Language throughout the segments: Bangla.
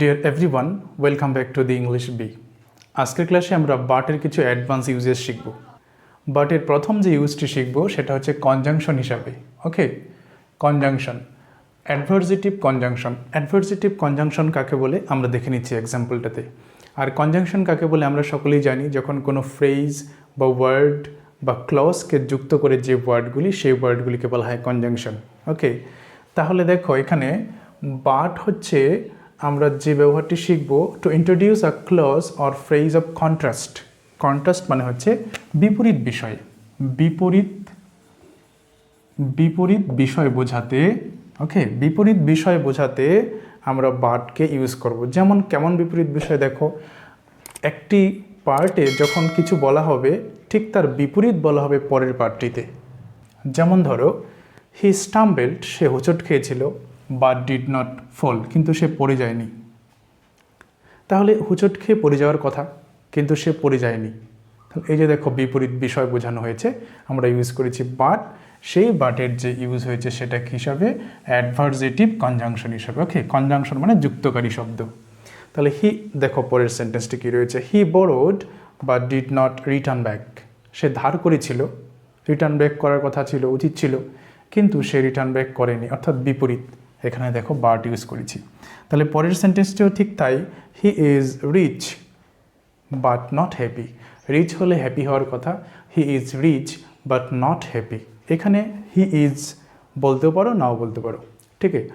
Deer everyone, welcome back to the English B. আজকের ক্লাসে আমরা বাটের কিছু অ্যাডভান্স ইউজেস শিখব। বাটের প্রথম যে ইউজটি শিখব সেটা হচ্ছে কনজাংশন হিসাবে। Okay, conjunction, adversative conjunction. Adversative conjunction কাকে বলে আমরা দেখে নিচ্ছি এক্সাম্পলটাতে। আর কনজাংশন কাকে বলে আমরা সকলেই জানি, যখন কোনো ফ্রেজ বা ওয়ার্ড বা ক্লজকে যুক্ত করে যে ওয়ার্ডগুলি, সেই ওয়ার্ডগুলিকে বলা হয় কনজাংশন। ওকে, তাহলে দেখো এখানে বাট হচ্ছে আমরা যে ব্যবহারটি শিখব, to introduce a clause or phrase of contrast. Contrast মানে হচ্ছে বিপরীত বিষয়, বিপরীত বিষয় বোঝাতে। ওকে, বিপরীত বিষয় বোঝাতে আমরা বাটকে ইউজ করব। যেমন কেমন বিপরীত বিষয়, দেখো একটি পার্টে যখন কিছু বলা হবে ঠিক তার বিপরীত বলা হবে পরের পার্টটিতে। যেমন ধরো, হি স্টাম্বেলড, সে হোঁচট খেয়েছিল, বাট ডিড নট ফল, কিন্তু সে পড়ে যায়নি। তাহলে হোঁচট খেয়ে পড়ে যাওয়ার কথা, কিন্তু সে পড়ে যায়নি। তাহলে এই যে দেখো বিপরীত বিষয় বোঝানো হয়েছে, আমরা ইউজ করেছি বাট। সেই বাটের যে ইউজ হয়েছে সেটা হিসাবে অ্যাডভার্সেটিভ কনজাংশন হিসাবে। ওকে, কনজাংশন মানে যুক্তকারী শব্দ। তাহলে হি, দেখো পরের সেন্টেন্সটি কী রয়েছে, he borrowed but did not return back. সে ধার করেছিল, রিটার্ন ব্যাক করার কথা ছিল, উচিত ছিল, কিন্তু সে রিটার্ন ব্যাক করেনি, অর্থাৎ বিপরীত। এখানে দেখো বাট ইউজ করেছি। তাহলে পরের সেন্টেন্সটিও ঠিক তাই, he is rich but not happy. Rich হলে হ্যাপি হওয়ার কথা, he is rich but not happy. এখানে হি ইজ বলতেও পারো, নাও বলতে পারো, ঠিক আছে।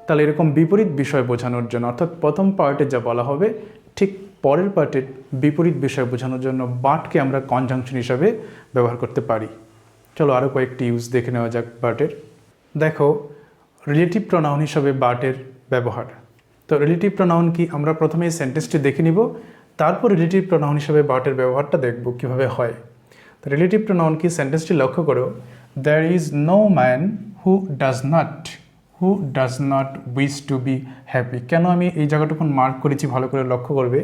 তাহলে এরকম বিপরীত বিষয় বোঝানোর জন্য, অর্থাৎ প্রথম পার্টে যা বলা হবে ঠিক পরের পার্টের বিপরীত বিষয় বোঝানোর জন্য বাটকে আমরা কনজাংশন হিসাবে ব্যবহার করতে পারি। চলো আরও কয়েকটি ইউজ দেখে নেওয়া যাক বাটের। দেখো রিলেটিভ প্রোনাউন হিসাবে বাটের ব্যবহার। তো রিলেটিভ প্রোনাউন কি, আমরা প্রথমে এই সেন্টেন্সটি দেখে নিব, তারপর রিলেটিভ প্রোনাউন হিসাবে বাটের ব্যবহারটা দেখব কীভাবে হয়। তো রিলেটিভ প্রোনাউন কি, সেন্টেন্সটি লক্ষ্য করো, there is no man who does not wish to be happy. কেন আমি এই জায়গাটুকুন মার্ক করেছি ভালো করে লক্ষ্য করবে।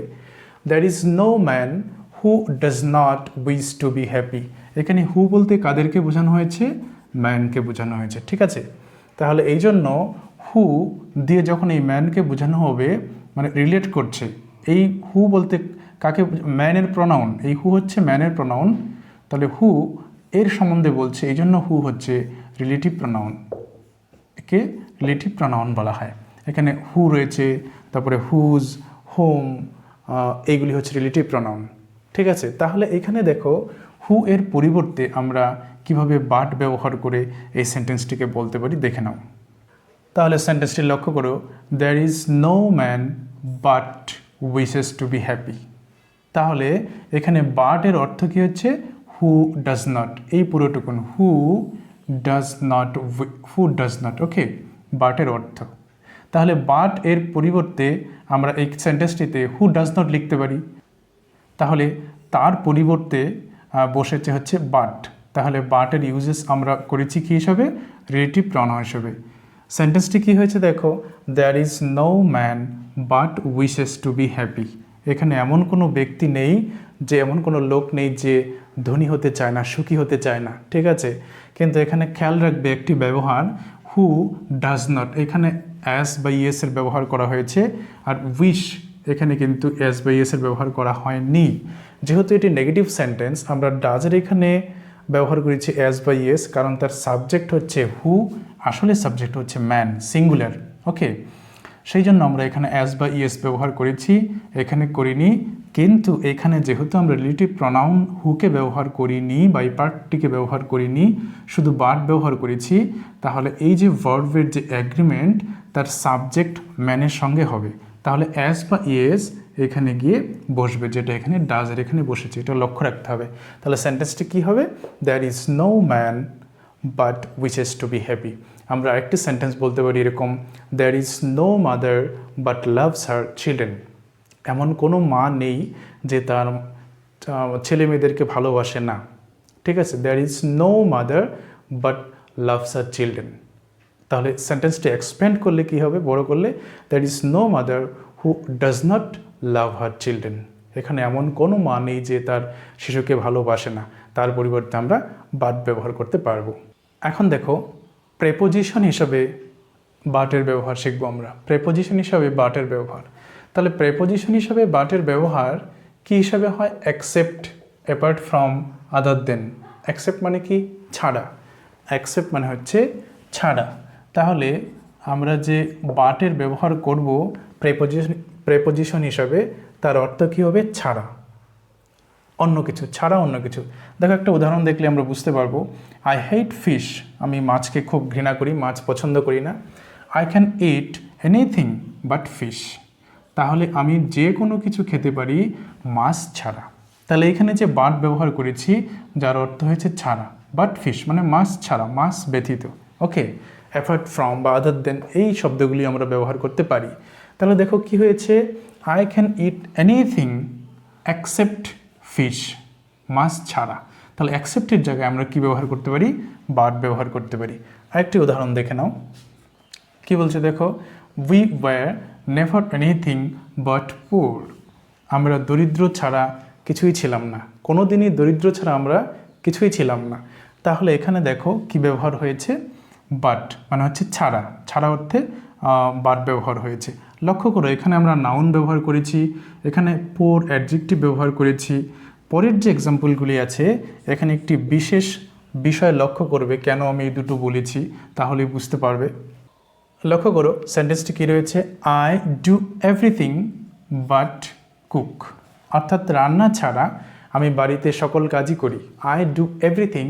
There is no man who does not wish to be happy. এখানে হু বলতে কাদেরকে বোঝানো হয়েছে, ম্যানকে বোঝানো হয়েছে, ঠিক আছে। তাহলে এই জন্য হু দিয়ে যখন এই ম্যানকে বোঝানো হবে, মানে রিলেট করছে, এই হু বলতে কাকে, ম্যানের প্রোনাউন, এই হু হচ্ছে ম্যানের প্রোনাউন। তাহলে হু এর সম্বন্ধে বলছে, এই জন্য হু হচ্ছে রিলেটিভ প্রোনাউন, একে রিলেটিভ প্রোনাউন বলা হয়। এখানে হু রয়েছে, তারপরে হুজ, হোম, এইগুলি হচ্ছে রিলেটিভ প্রোনাউন, ঠিক আছে। তাহলে এখানে দেখো হু এর পরিবর্তে আমরা কিভাবে বাট ব্যবহার করে এই সেন্টেন্সটিকে বলতে পারি, দেখে নাও। তাহলে সেন্টেন্সটি লক্ষ্য করো, there is no man but wishes to be happy. তাহলে এখানে বাট এর অর্থ কী হচ্ছে, হু ডাজ নট, এই পুরোটুকুন হু ডাজ নট। ওকে, বাটের অর্থ। তাহলে বাট এর পরিবর্তে আমরা এই সেন্টেন্সটিতে হু ডাজ নট লিখতে পারি। তাহলে তার পরিবর্তে বসেছে হচ্ছে বাট। তাহলে বাটের ইউজেস আমরা করেছি কী হিসাবে, রিলেটিভ প্রোনাউন হিসেবে। সেন্টেন্সটি কী হয়েছে দেখো, there is no man but wishes to be happy. এখানে এমন কোনো ব্যক্তি নেই, যে এমন কোনো লোক নেই যে ধনী হতে চায় না, সুখী হতে চায় না, ঠিক আছে। কিন্তু এখানে খেয়াল রাখবে একটি ব্যবহার, হু ডাজ নট, এখানে অ্যাস বা ইয়েস এর ব্যবহার করা হয়েছে, আর উইশ এখানে কিন্তু অ্যাস বা ইয়েস এর ব্যবহার করা হয়নি। যেহেতু এটি নেগেটিভ সেন্টেন্স, আমরা ডাজের এখানে ব্যবহার করেছি অ্যাস বা ইয়েস, কারণ তার সাবজেক্ট হচ্ছে হু, আসলে সাবজেক্ট হচ্ছে ম্যান, সিঙ্গুলার। ওকে, সেই জন্য আমরা এখানে অ্যাস বা ইয়েস ব্যবহার করেছি, এখানে করিনি। কিন্তু এখানে যেহেতু আমরা রিলেটিভ প্রোনাউন হুকে ব্যবহার করিনি বা এই পার্টটিকে ব্যবহার করিনি, শুধু বাট ব্যবহার করেছি, তাহলে এই যে ভার্বের যে অ্যাগ্রিমেন্ট, তার সাবজেক্ট ম্যানের সঙ্গে হবে। তাহলে অ্যাস বা ইয়েস এখানে গিয়ে বসবে, যেটা এখানে ডাজের এখানে বসেছে, এটা লক্ষ্য রাখতে হবে। তাহলে সেন্টেন্সটি কী হবে, there is no man but wishes to be happy. আমরা আরেকটি সেন্টেন্স বলতে পারি এরকম, there is no mother but loves her children. এমন কোনো মা নেই যে তার ছেলে মেয়েদেরকে ভালোবাসে না, ঠিক আছে। There is no mother but loves her children. তাহলে সেন্টেন্সটি এক্সপ্যান্ড করলে কী হবে, বড় করলে, there is no mother who does not love her children. এখানে এমন কোনো মা নেই যে তার শিশুকে ভালোবাসে না, তার পরিবর্তে আমরা বাট ব্যবহার করতে পারবো। এখন দেখো প্রেপোজিশন হিসাবে বাটের ব্যবহার শিখবো আমরা। প্রেপোজিশন হিসাবে বাটের ব্যবহার, তাহলে প্রেপোজিশন হিসাবে বাটের ব্যবহার কি হিসাবে হয়? Accept, apart from, other than. Accept মানে কি? ছাড়া। অ্যাকসেপ্ট মানে হচ্ছে ছাড়া। তাহলে আমরা যে বাটের ব্যবহার করব প্রেপোজিশন হিসাবে, তার অর্থ কী হবে? ছাড়া, অন্য কিছু, ছাড়া অন্য কিছু। দেখো একটা উদাহরণ দেখলে আমরা বুঝতে পারবো। আই হেট ফিশ, আমি মাছকে খুব ঘৃণা করি, মাছ পছন্দ করি না। I can eat anything but fish, তাহলে আমি যে কোনো কিছু খেতে পারি মাছ ছাড়া। তাহলে এখানে যে বাট ব্যবহার করেছি যার অর্থ হয়েছে ছাড়া, বাট ফিশ মানে মাছ ছাড়া, মাছ ব্যতীত। ওকে, অ্যাপার্ট ফ্রম বা আদার দেন এই শব্দগুলি আমরা ব্যবহার করতে পারি। তাহলে দেখো কি হয়েছে? I can eat anything except fish, মাছ ছাড়া। তাহলে অ্যাকসেপ্টের জায়গায় আমরা কি ব্যবহার করতে পারি? বাট ব্যবহার করতে পারি। আরেকটি উদাহরণ দেখে নাও, কি বলছে দেখো। We were never anything but পুর, আমরা দরিদ্র ছাড়া কিছুই ছিলাম না, কোনো দিনই দরিদ্র ছাড়া আমরা কিছুই ছিলাম না। তাহলে এখানে দেখো কি ব্যবহার হয়েছে? বাট মানে হচ্ছে ছাড়া, ছাড়া অর্থে বাট ব্যবহার হয়েছে। লক্ষ্য করো এখানে আমরা নাউন ব্যবহার করেছি, এখানে পোর অ্যাডজেক্টিভ ব্যবহার করেছি। পরের যে এক্সাম্পলগুলি আছে এখানে একটি বিশেষ বিষয় লক্ষ্য করবে, কেন আমি এই দুটো বলেছি তাহলেই বুঝতে পারবে। লক্ষ্য করো সেন্টেন্সটি কী রয়েছে? I do everything but cook, অর্থাৎ রান্না ছাড়া আমি বাড়িতে সকল কাজই করি। I do everything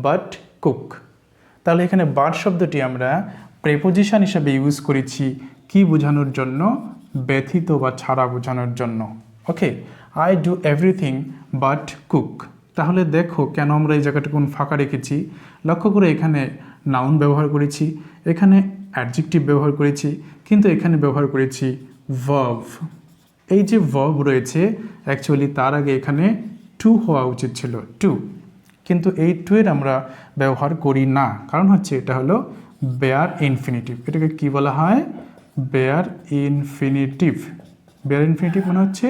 but cook. তাহলে এখানে বাট শব্দটি আমরা প্রেপোজিশন হিসেবে ইউজ করেছি কি বোঝানোর জন্য? ব্যথিত বা ছাড়া বোঝানোর জন্য। Okay, I do everything but cook. তাহলে দেখো কেন আমরা এই জায়গাটা কোন ফাঁকা রেখেছি। লক্ষ্য করে এখানে নাউন ব্যবহার করেছি, এখানে অ্যাডজেক্টিভ ব্যবহার করেছি, কিন্তু এখানে ব্যবহার করেছি ভার্ব। এই যে ভার্ব রয়েছে অ্যাকচুয়ালি তার আগে এখানে টু হওয়া উচিত ছিল, টু, কিন্তু এই টু এর আমরা ব্যবহার করি না, কারণ হচ্ছে এটা হলো বেয়ার ইনফিনিটিভ। এটাকে কি বলা হয়? Bare infinitive. বেয়ার ইনফিনিটিভ মানে হচ্ছে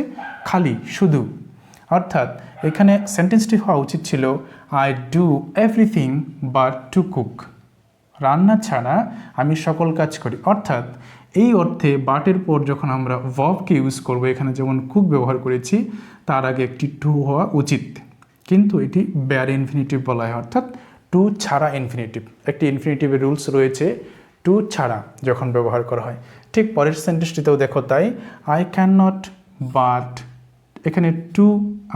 খালি, শুধু। অর্থাৎ এখানে সেন্টেন্সটি হওয়া উচিত ছিল I do everything but to cook, রান্না ছাড়া আমি সকল কাজ করি। অর্থাৎ এই অর্থে বাটের পর যখন আমরা ভার্বকে ইউজ করব, এখানে যেমন কুক ব্যবহার করেছি তার আগে একটি টু হওয়া উচিত, কিন্তু এটি বেয়ার ইনফিনিটিভ বলা হয়, অর্থাৎ টু ছাড়া ইনফিনিটিভ। একটি ইনফিনিটিভের রুলস রয়েছে টু ছাড়া যখন ব্যবহার করা হয়। ঠিক পরের সেন্টেন্সটিতেও দেখো তাই। আই ক্যান নট বাট, এখানে টু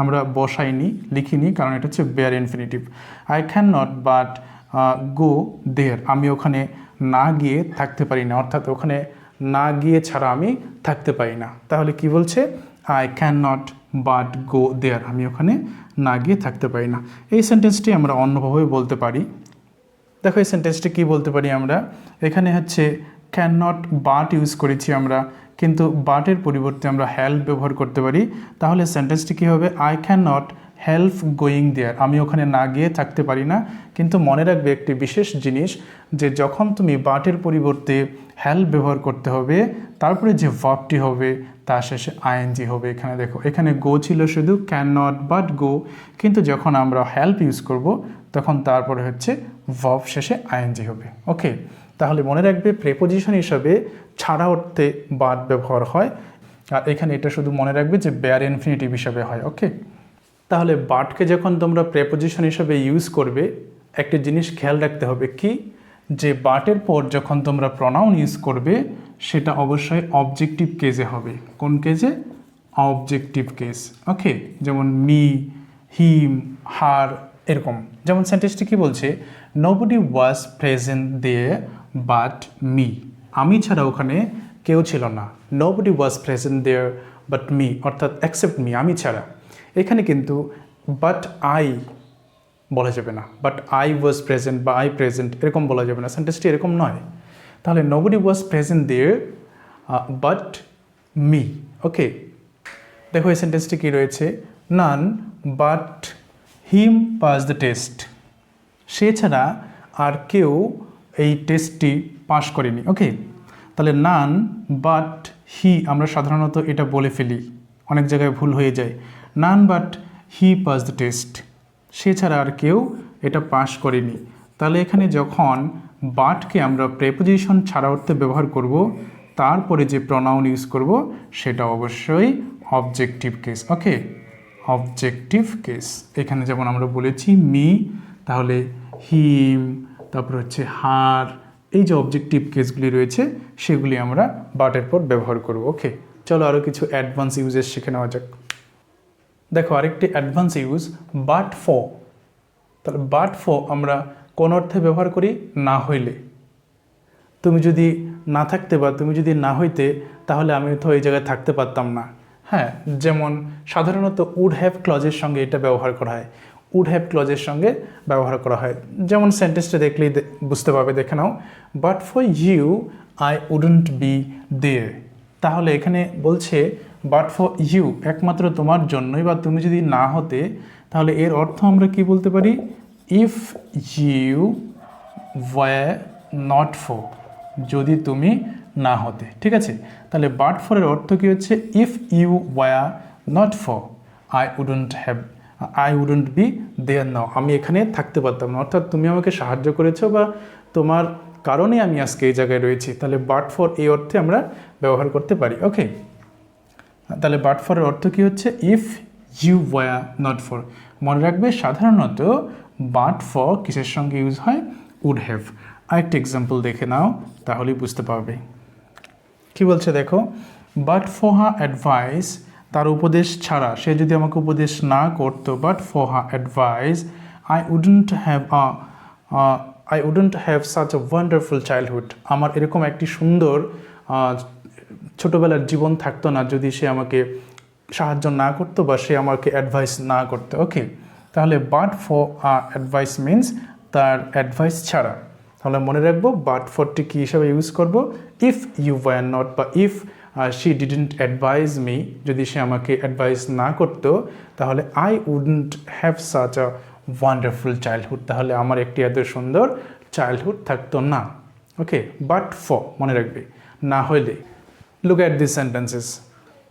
আমরা বসাইনি, লিখিনি, কারণ এটা হচ্ছে bare infinitive. I can not but go there, আমি ওখানে না গিয়ে থাকতে পারি না, অর্থাৎ ওখানে না গিয়ে ছাড়া আমি থাকতে পারি না। তাহলে কি বলছে? I can not but go there, আমি ওখানে না গিয়ে থাকতে পারি না। এই সেন্টেন্সটি আমরা অন্যভাবে বলতে পারি। দেখো এই সেন্টেন্সটি কী বলতে পারি আমরা? এখানে হচ্ছে ক্যান নট বাট ইউজ করেছি আমরা, কিন্তু বাটের পরিবর্তে আমরা হেল্প ব্যবহার করতে পারি। তাহলে সেন্টেন্সটি কী হবে? I can not help going there, আমি ওখানে না গিয়ে থাকতে পারি না। কিন্তু মনে রাখবে একটি বিশেষ জিনিস, যে যখন তুমি বাটের পরিবর্তে হেল্প ব্যবহার করতে হবে, তারপরে যে ভার্বটি হবে তার শেষে আইএনজি হবে। এখানে দেখো এখানে গো ছিল শুধু, ক্যান নট বাট গো, কিন্তু যখন আমরা হেল্প ইউজ করব তখন তারপরে হচ্ছে ভার্ব শেষে আইএনজি হবে। ওকে, তাহলে মনে রাখবে প্রেপোজিশন হিসাবে ছাড়া অর্থে বাট ব্যবহার হয়, আর এখানে এটা শুধু মনে রাখবে যে বেয়ার ইনফিনিটিভ হিসাবে হয়। ওকে, তাহলে বাটকে যখন তোমরা প্রেপোজিশন হিসাবে ইউজ করবে একটা জিনিস খেয়াল রাখতে হবে কি, যে বাটের পর যখন তোমরা প্রনাউন ইউজ করবে সেটা অবশ্যই অবজেক্টিভ কেসে হবে। কোন কেসে? Objective case. ওকে, যেমন মি, হিম, হার, এরকম। যেমন সেন্টেন্সটি কি বলছে? Nobody was present there but me, আমি ছাড়া ওখানে কেউ ছিল না। Nobody was present there but me, অর্থাৎ অ্যাকসেপ্ট মি, আমি ছাড়া। এখানে কিন্তু বাট আই বলা যাবে না, বাট আই ওয়াজ প্রেজেন্ট বা আই প্রেজেন্ট এরকম বলা যাবে না, সেন্টেন্সটি এরকম নয়। তাহলে nobody was present there but me. Okay, দেখো এই সেন্টেন্সটি কী রয়েছে? None but him pass the test, সে ছাড়া আর কেউ এই টেস্টটি পাস করেনি। ওকে, তাহলে নান বাট হি আমরা সাধারণত এটা বলে ফেলি, অনেক জায়গায় ভুল হয়ে যায়। None but he pass the test, সে ছাড়া আর কেউ এটা পাস করেনি। তাহলে এখানে যখন বাটকে আমরা প্রেপোজিশন ছাড়া অর্থে ব্যবহার করব তারপরে যে প্রনাউন ইউজ করব সেটা অবশ্যই অবজেক্টিভ কেস। ওকে, অবজেক্টিভ কেস। এখানে যেমন আমরা বলেছি মি, তাহলে হিম, তারপর হচ্ছে হার, এই যে অবজেক্টিভ কেসগুলি রয়েছে সেগুলি আমরা বাটের পর ব্যবহার করব। ওকে, চলো আরও কিছু অ্যাডভান্স ইউজেস শিখে নেওয়া যাক। দেখো আরেকটি অ্যাডভান্স ইউজ বাট ফর। তাহলে বাট ফর আমরা কোন অর্থে ব্যবহার করি? না হইলে। তুমি যদি না থাকতে বা তুমি যদি না হইতে তাহলে আমি তো এই জায়গায় থাকতে পারতাম না। হ্যাঁ, যেমন সাধারণত উড হ্যাভ ক্লজের সঙ্গে এটা ব্যবহার করা হয়, উড হ্যাভ ক্লজের সঙ্গে ব্যবহার করা হয়। যেমন সেন্টেন্সটা দেখলেই বুঝতে পারবে, দেখে নাও, but for you I wouldn't be there. তাহলে এখানে বলছে বাট ফর ইউ, একমাত্র তোমার জন্যই, বা তুমি যদি না হতে, তাহলে এর অর্থ আমরা কি বলতে পারি? If you were not for, যদি তুমি না হতে। ঠিক আছে, তাহলে বাট ফরের অর্থ কী হচ্ছে? If you were not for I wouldn't be there now, আমি এখানে থাকতে পারতাম না। অর্থাৎ তুমি আমাকে সাহায্য করেছো বা তোমার কারণে আমি আজকে এই জায়গায় রয়েছি। তাহলে বাট ফর এই অর্থে আমরা ব্যবহার করতে পারি। ওকে, তাহলে বাট ফরের অর্থ কী হচ্ছে? If you were not for. মনে রাখবে সাধারণত বাট ফর কিসের সঙ্গে ইউজ হয়? Would have. আরেকটা এক্সাম্পল দেখে নাও, তাহলেই বুঝতে পারবে। কি বলছে দেখো, বাট ফর হার অ্যাডভাইস, তার উপদেশ ছাড়া, সে যদি আমাকে উপদেশ না করতো, but for her advice I wouldn't have such a wonderful childhood. আমার এরকম একটি সুন্দর ছোটোবেলার জীবন থাকতো না যদি সে আমাকে সাহায্য না করতো বা সে আমাকে অ্যাডভাইস না করতো। ওকে, তাহলে বাট ফর অ্যাডভাইস মিন্স তার অ্যাডভাইস ছাড়া। তাহলে মনে রাখবো বাট ফরটি কী হিসাবে ইউজ করব? ইফ ইউ ওয়ার নট, বা if she didn't advice me, যদি সে আমাকে অ্যাডভাইস না করতো তাহলে I wouldn't have such a wonderful childhood, তাহলে আমার একটি এত সুন্দর চাইল্ডহুড থাকতো না। ওকে, বাট ফর মনে রাখবে, না হইলে। Look at this sentences.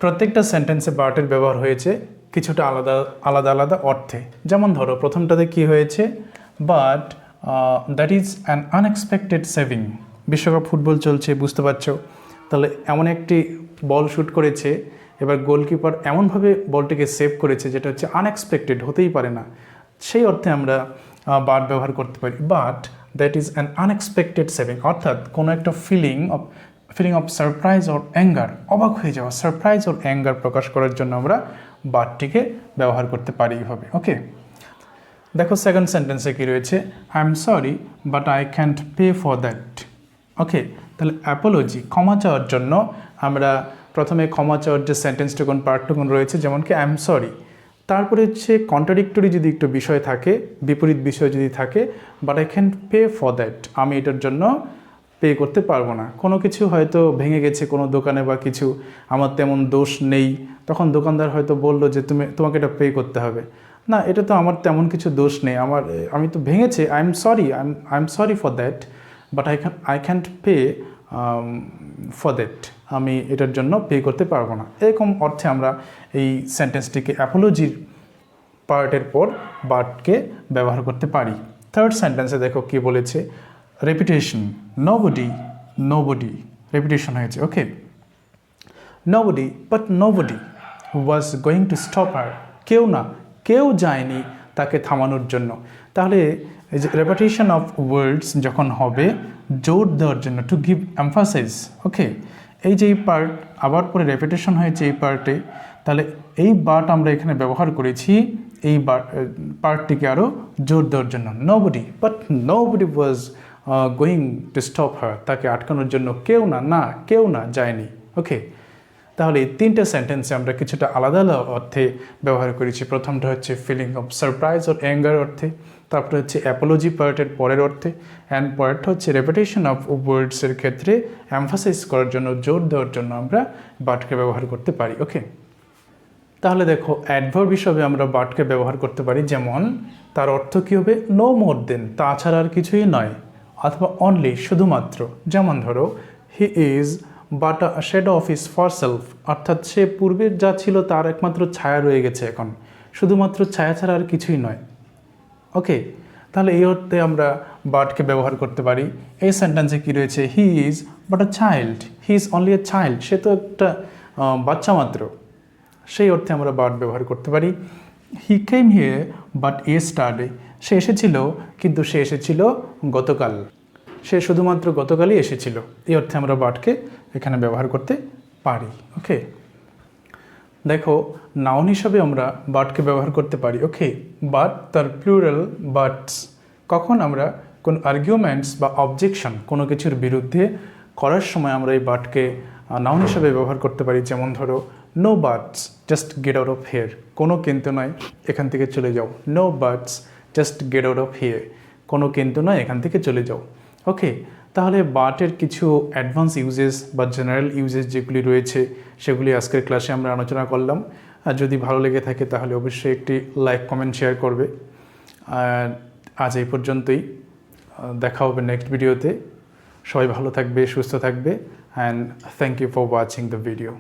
প্রত্যেকটা সেন্টেন্সে বাটের ব্যবহার হয়েছে কিছুটা আলাদা আলাদা অর্থে। যেমন ধরো প্রথমটাতে কি হয়েছে? But that is an unexpected saving. বিশ্বকাপ ফুটবল চলছে, বুঝতে পারছো? তাহলে এমন একটি বল শ্যুট করেছে, এবার গোলকিপার এমনভাবে বলটিকে সেভ করেছে যেটা হচ্ছে আনএক্সপেক্টেড, হতেই পারে না। সেই অর্থে আমরা বাট ব্যবহার করতে পারি। But that is an unexpected saving, অর্থাৎ কোনো একটা feeling of surprise or anger, অবাক হয়ে যাওয়া, সারপ্রাইজ ওর অ্যাঙ্গার প্রকাশ করার জন্য আমরা বাটটিকে ব্যবহার করতে পারি এইভাবে। ওকে, দেখো সেকেন্ড সেন্টেন্সে কী রয়েছে? I am sorry but I can't pay for that. Okay, তাহলে অ্যাপোলজি, ক্ষমা চাওয়ার জন্য আমরা প্রথমে ক্ষমা চাওয়ার যে সেন্টেন্সটুকুন পার্টটুকুন রয়েছে, যেমন কি আই এম সরি, তারপরে হচ্ছে কন্ট্রাডিক্টরি যদি একটু বিষয় থাকে, বিপরীত বিষয় যদি থাকে, but I can't pay for that, আমি এটার জন্য পে করতে পারবো না। কোনো কিছু হয়তো ভেঙে গেছে কোনো দোকানে বা কিছু, আমার তেমন দোষ নেই, তখন দোকানদার হয়তো বললো যে তোমাকে এটা পে করতে হবে। না, এটা তো আমার তেমন কিছু দোষ নেই, আমি তো ভেঙেছি, I am sorry for that, but I can't pay for that, আমি এটার জন্য পে করতে পারবো না। এরকম অর্থে আমরা এই সেন্টেন্সটিকে অ্যাপোলজির পার্টের পর বাটকে ব্যবহার করতে পারি। থার্ড সেন্টেন্সে দেখো কি বলেছে? রেপিটেশন, নোবডি রেপিটেশন হয়েছে। Okay, nobody but nobody was going to stop her, কেউ যায়নি তাকে থামানোর জন্য। তাহলে এই যে রেপিটেশন অফ ওয়ার্ডস যখন হবে জোর দেওয়ার জন্য, টু গিভ এমফাসাইজ। ওকে, এই যে এই পার্ট আবার পরে রেপিটেশন হয়েছে এই পার্টে, তাহলে এই বাট আমরা এখানে ব্যবহার করেছি এই পার্টটিকে আরও জোর দেওয়ার জন্য। Nobody was going to stop her, তাকে আটকানোর জন্য কেউ না যায়নি। ওকে, তাহলে এই তিনটে সেন্টেন্সে আমরা কিছুটা আলাদা অর্থে ব্যবহার করেছি। প্রথমটা হচ্ছে feeling of surprise or anger অর্থে, তারপরে হচ্ছে অ্যাপোলজি পার্টের পরের অর্থে, অ্যান্ড পরেরটা হচ্ছে রেপিটেশন অফ ওয়ার্ডসের ক্ষেত্রে এমফাসাইজ করার জন্য, জোর দেওয়ার জন্য আমরা বাটকে ব্যবহার করতে পারি। ওকে, তাহলে দেখো অ্যাডভার্ব হিসাবে আমরা বাটকে ব্যবহার করতে পারি, যেমন তার অর্থ কী হবে? নো মোর দেন, তাছাড়া আর কিছুই নয়, অথবা অনলি, শুধুমাত্র। যেমন ধরো হি is but a shadow of his for self, অর্থাৎ সে পূর্বের যা ছিল তার একমাত্র ছায়া রয়ে গেছে এখন, শুধুমাত্র ছায়া ছাড়া আর কিছুই নয়। ওকে, তাহলে এই অর্থে আমরা বাটকে ব্যবহার করতে পারি। এই সেন্টেন্সে কি রয়েছে, he is but a child, he is only a child, সে তো একটা বাচ্চা মাত্র, সেই অর্থে আমরা বাট ব্যবহার করতে পারি। হি কেম হিয়ার বাট ইয়েস্টারডে, সে এসেছিল কিন্তু সে এসেছিল গতকাল, সে শুধুমাত্র গতকালই এসেছিল, এই অর্থে আমরা বাটকে এখানে ব্যবহার করতে পারি। ওকে, দেখো নাউন হিসাবে আমরা বাটকে ব্যবহার করতে পারি। ওকে, বাট তার প্লুরাল বাটস, কখন আমরা কোন আর্গুমেন্টস বা অবজেকশন কোনো কিছুর বিরুদ্ধে করার সময় আমরা এই বাটকে নাউন হিসাবে ব্যবহার করতে পারি। যেমন ধরো, no buts, just get out of here, কোনো কিন্তু নয়, এখান থেকে চলে যাও। No buts, just get out of here, কোনো কিন্তু নয়, এখান থেকে চলে যাও। ওকে, তাহলে বাটের কিছু অ্যাডভান্স ইউজেস বা জেনারেল ইউজেস যেগুলি রয়েছে সেগুলি আজকের ক্লাসে আমরা আলোচনা করলাম। আর যদি ভালো লেগে থাকে তাহলে অবশ্যই একটি লাইক, কমেন্ট, শেয়ার করবে। আর আজ এই পর্যন্তই, দেখা হবে নেক্সট ভিডিওতে। সবাই ভালো থাকবে, সুস্থ থাকবে, and thank you for watching the video.